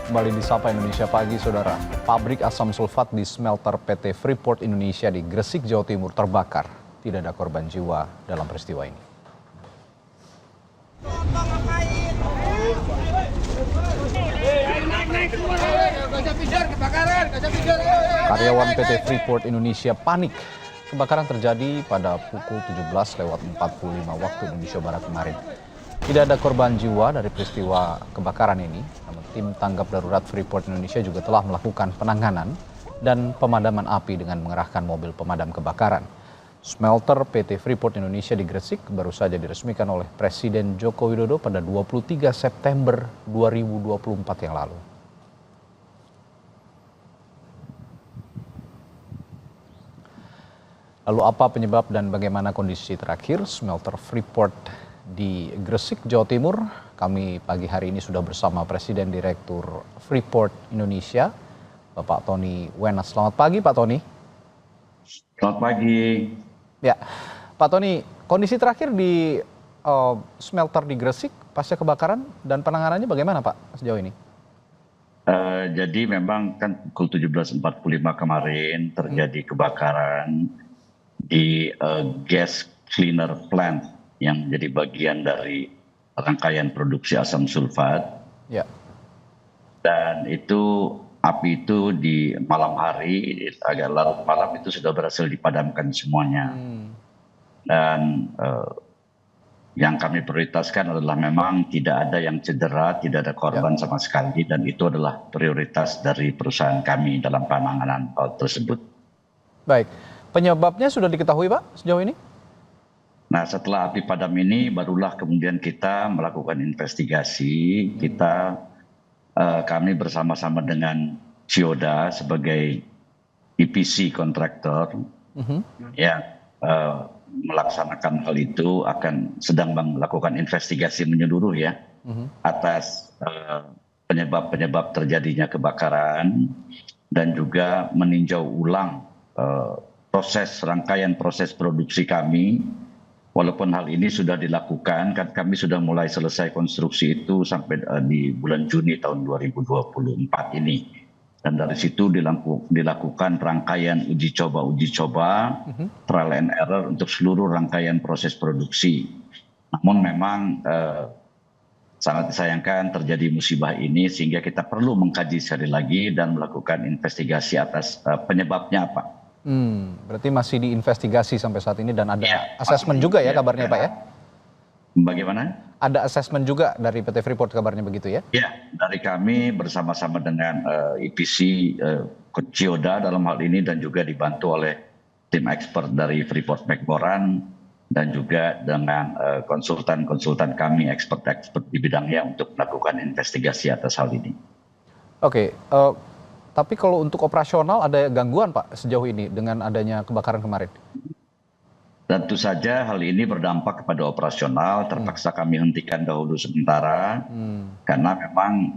Kembali di Sapa Indonesia Pagi, Saudara. Pabrik asam sulfat di smelter PT Freeport Indonesia di Gresik, Jawa Timur terbakar. Tidak ada korban jiwa dalam peristiwa ini. Karyawan PT Freeport Indonesia panik. Kebakaran terjadi pada pukul 17.45 waktu Indonesia Barat kemarin. Tidak ada korban jiwa dari peristiwa kebakaran ini, namun tim tanggap darurat Freeport Indonesia juga telah melakukan penanganan dan pemadaman api dengan mengerahkan mobil pemadam kebakaran. Smelter PT Freeport Indonesia di Gresik baru saja diresmikan oleh Presiden Joko Widodo pada 23 September 2024 yang lalu. Lalu apa penyebab dan bagaimana kondisi terakhir smelter Freeport di Gresik, Jawa Timur? Kami pagi hari ini sudah bersama Presiden Direktur Freeport Indonesia, Bapak Tony Wenas. Selamat pagi, Pak Tony. Selamat pagi. Ya, Pak Tony, kondisi terakhir di smelter di Gresik pasca kebakaran dan penanganannya bagaimana, Pak, sejauh ini? Jadi memang kan pukul 17.45 kemarin terjadi kebakaran di gas cleaner plant yang jadi bagian dari rangkaian produksi asam sulfat. Ya. Dan itu api itu di malam hari, agak larut malam itu sudah berhasil dipadamkan semuanya. Dan yang kami prioritaskan adalah memang tidak ada yang cedera, tidak ada korban sama sekali, dan itu adalah prioritas dari perusahaan kami dalam penanganan hal tersebut. Baik, penyebabnya sudah diketahui, Pak, sejauh ini? Nah, setelah api padam ini barulah kemudian kita melakukan investigasi. Kami bersama-sama dengan Cioda sebagai EPC kontraktor yang melaksanakan hal itu akan sedang melakukan investigasi menyeluruh ya atas penyebab-penyebab terjadinya kebakaran dan juga meninjau ulang rangkaian proses produksi kami. Walaupun hal ini sudah dilakukan, kan kami sudah mulai selesai konstruksi itu sampai di bulan Juni tahun 2024 ini. Dan dari situ dilakukan rangkaian uji coba, trial and error untuk seluruh rangkaian proses produksi. Namun memang sangat disayangkan terjadi musibah ini sehingga kita perlu mengkaji sekali lagi dan melakukan investigasi atas penyebabnya apa. Berarti masih diinvestigasi sampai saat ini dan ada asesmen juga ya kabarnya, Pak ya? Bagaimana? Ada asesmen juga dari PT Freeport kabarnya begitu ya? Ya, dari kami bersama-sama dengan EPC Cioda dalam hal ini dan juga dibantu oleh tim expert dari Freeport McMoran dan juga dengan konsultan-konsultan kami expert-expert di bidangnya untuk melakukan investigasi atas hal ini. Oke, tapi kalau untuk operasional ada gangguan, Pak, sejauh ini dengan adanya kebakaran kemarin? Tentu saja hal ini berdampak kepada operasional, terpaksa kami hentikan dahulu sementara karena memang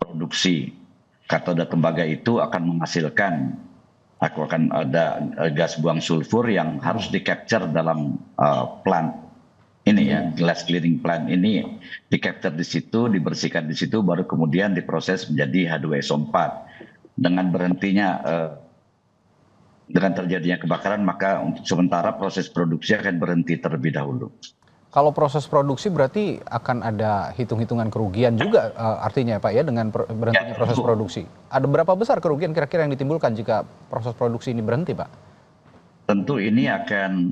produksi katoda tembaga itu akan menghasilkan akan ada gas buang sulfur yang harus di-capture dalam plant ini ya, glass cleaning plant ini di-capture di situ, dibersihkan di situ, baru kemudian diproses menjadi H2SO4. Dengan terjadinya kebakaran, maka untuk sementara proses produksi akan berhenti terlebih dahulu. Kalau proses produksi berarti akan ada hitung-hitungan kerugian juga artinya Pak ya dengan berhentinya proses produksi. Ada berapa besar kerugian kira-kira yang ditimbulkan jika proses produksi ini berhenti, Pak? Tentu ini akan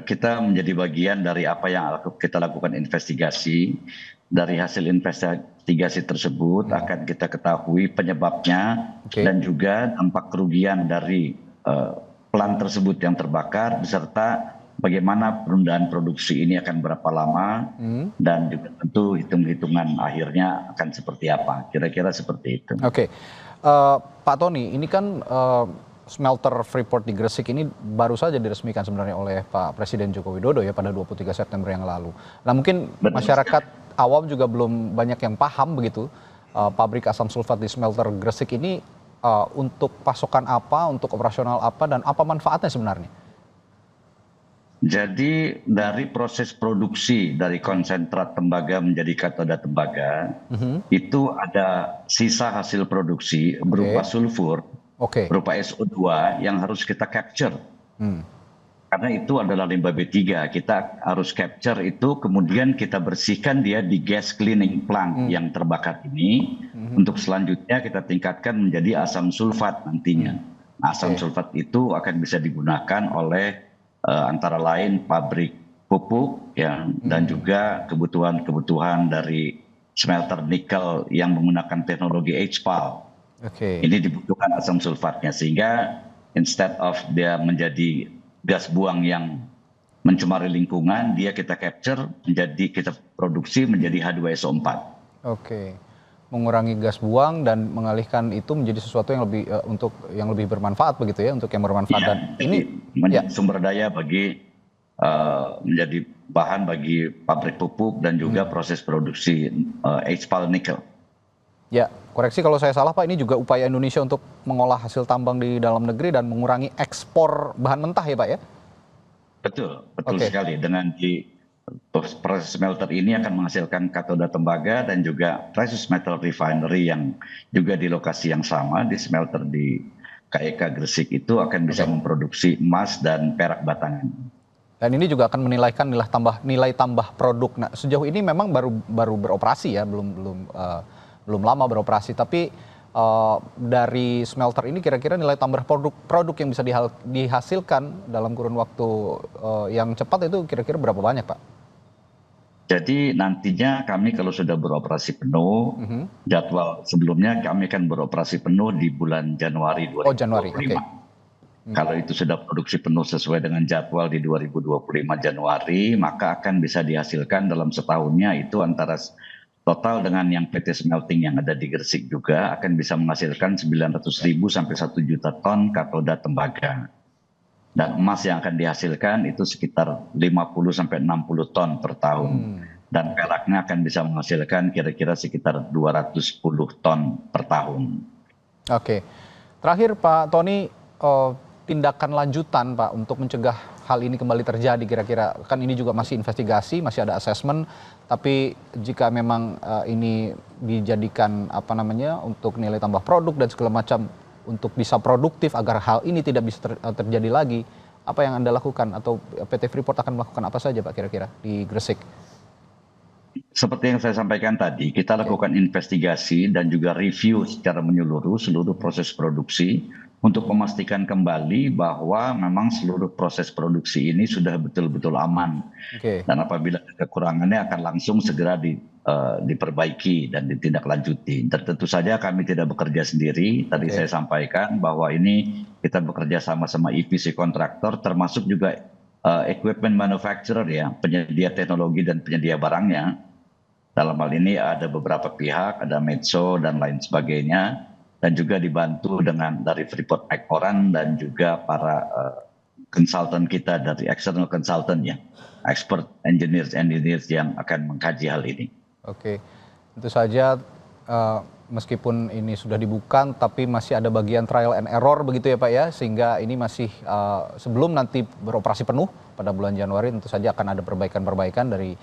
kita menjadi bagian dari apa yang kita lakukan investigasi. Dari hasil investigasi tersebut akan kita ketahui penyebabnya dan juga dampak kerugian dari plant tersebut yang terbakar beserta bagaimana penundaan produksi ini akan berapa lama dan juga tentu hitung-hitungan akhirnya akan seperti apa. Kira-kira seperti itu. Oke, Pak Tony, ini kan smelter Freeport di Gresik ini baru saja diresmikan sebenarnya oleh Pak Presiden Joko Widodo ya pada 23 September yang lalu. Nah mungkin masyarakat awam juga belum banyak yang paham begitu pabrik asam sulfat di smelter Gresik ini untuk pasokan apa, untuk operasional apa, dan apa manfaatnya sebenarnya? Jadi dari proses produksi dari konsentrat tembaga menjadi katoda tembaga, itu ada sisa hasil produksi berupa sulfur, Oke. berupa SO2 yang harus kita capture. Hmm. Karena itu adalah limbah B3, kita harus capture itu, kemudian kita bersihkan dia di gas cleaning plant yang terbakar ini, untuk selanjutnya kita tingkatkan menjadi asam sulfat nantinya. Asam sulfat itu akan bisa digunakan oleh antara lain pabrik pupuk ya, dan juga kebutuhan-kebutuhan dari smelter nikel yang menggunakan teknologi HPAL. Ini dibutuhkan asam sulfatnya, sehingga instead of dia menjadi gas buang yang mencemari lingkungan, dia kita capture kita produksi menjadi H2SO4. Mengurangi gas buang dan mengalihkan itu menjadi sesuatu yang lebih yang lebih bermanfaat begitu ya, untuk yang bermanfaat. Dan ini menjadi sumber daya bagi menjadi bahan bagi pabrik pupuk dan juga proses produksi HPAL nikel. Ya, koreksi kalau saya salah Pak, ini juga upaya Indonesia untuk mengolah hasil tambang di dalam negeri dan mengurangi ekspor bahan mentah ya Pak ya? Betul sekali. Dengan proses smelter ini akan menghasilkan katoda tembaga dan juga precious metal refinery yang juga di lokasi yang sama, di smelter di KEK Gresik itu akan bisa memproduksi emas dan perak batangan. Dan ini juga akan menilaikan nilai tambah produk. Nah, sejauh ini memang baru beroperasi ya, belum lama beroperasi. Tapi dari smelter ini kira-kira nilai tambah produk yang bisa dihasilkan dalam kurun waktu yang cepat itu kira-kira berapa banyak Pak? Jadi nantinya kami kalau sudah beroperasi penuh, jadwal sebelumnya kami akan beroperasi penuh di bulan Januari 2025. Kalau itu sudah produksi penuh sesuai dengan jadwal di 2025 Januari, maka akan bisa dihasilkan dalam setahunnya itu antara total dengan yang PT Smelting yang ada di Gresik juga akan bisa menghasilkan 900.000 sampai 1 juta ton katoda tembaga. Dan emas yang akan dihasilkan itu sekitar 50 sampai 60 ton per tahun. Dan peraknya akan bisa menghasilkan kira-kira sekitar 210 ton per tahun. Terakhir Pak Tony, tindakan lanjutan Pak untuk mencegah hal ini kembali terjadi kira-kira, kan ini juga masih investigasi, masih ada assessment, tapi jika memang ini dijadikan untuk nilai tambah produk dan segala macam untuk bisa produktif agar hal ini tidak bisa terjadi lagi, apa yang Anda lakukan atau PT Freeport akan melakukan apa saja Pak kira-kira di Gresik? Seperti yang saya sampaikan tadi, kita lakukan investigasi dan juga review secara menyeluruh seluruh proses produksi untuk memastikan kembali bahwa memang seluruh proses produksi ini sudah betul-betul aman. Dan apabila ada kekurangannya akan langsung segera diperbaiki dan ditindaklanjuti. Dan tentu saja kami tidak bekerja sendiri. Tadi saya sampaikan bahwa ini kita bekerja sama-sama EPC kontraktor, termasuk juga equipment manufacturer ya, penyedia teknologi dan penyedia barangnya. Dalam hal ini ada beberapa pihak, ada Metso dan lain sebagainya, dan juga dibantu dari Freeport McMoran dan juga para konsultan kita dari external consultant ya, expert engineers yang akan mengkaji hal ini. Tentu saja meskipun ini sudah dibuka, tapi masih ada bagian trial and error begitu ya Pak ya, sehingga ini masih sebelum nanti beroperasi penuh pada bulan Januari tentu saja akan ada perbaikan-perbaikan dari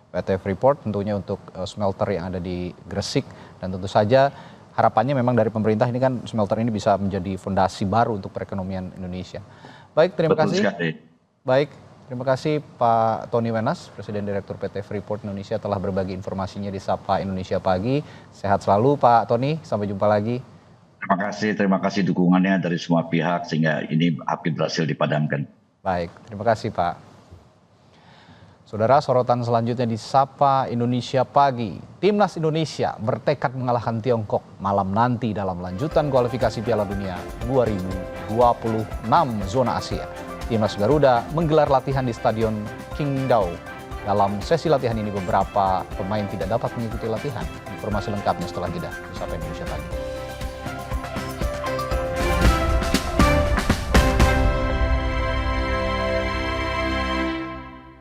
PT Freeport tentunya untuk smelter yang ada di Gresik, dan tentu saja harapannya memang dari pemerintah ini kan smelter ini bisa menjadi fondasi baru untuk perekonomian Indonesia. Baik, terima kasih. Baik, terima kasih Pak Tony Wenas, Presiden Direktur PT Freeport Indonesia telah berbagi informasinya di Sapa Indonesia Pagi. Sehat selalu Pak Tony, sampai jumpa lagi. Terima kasih dukungannya dari semua pihak sehingga ini api berhasil dipadamkan. Baik, terima kasih Pak. Saudara, sorotan selanjutnya di Sapa Indonesia Pagi. Timnas Indonesia bertekad mengalahkan Tiongkok malam nanti dalam lanjutan kualifikasi Piala Dunia 2026 zona Asia. Timnas Garuda menggelar latihan di Stadion Qingdao. Dalam sesi latihan ini beberapa pemain tidak dapat mengikuti latihan. Informasi lengkapnya setelah jeda di Sapa Indonesia Pagi.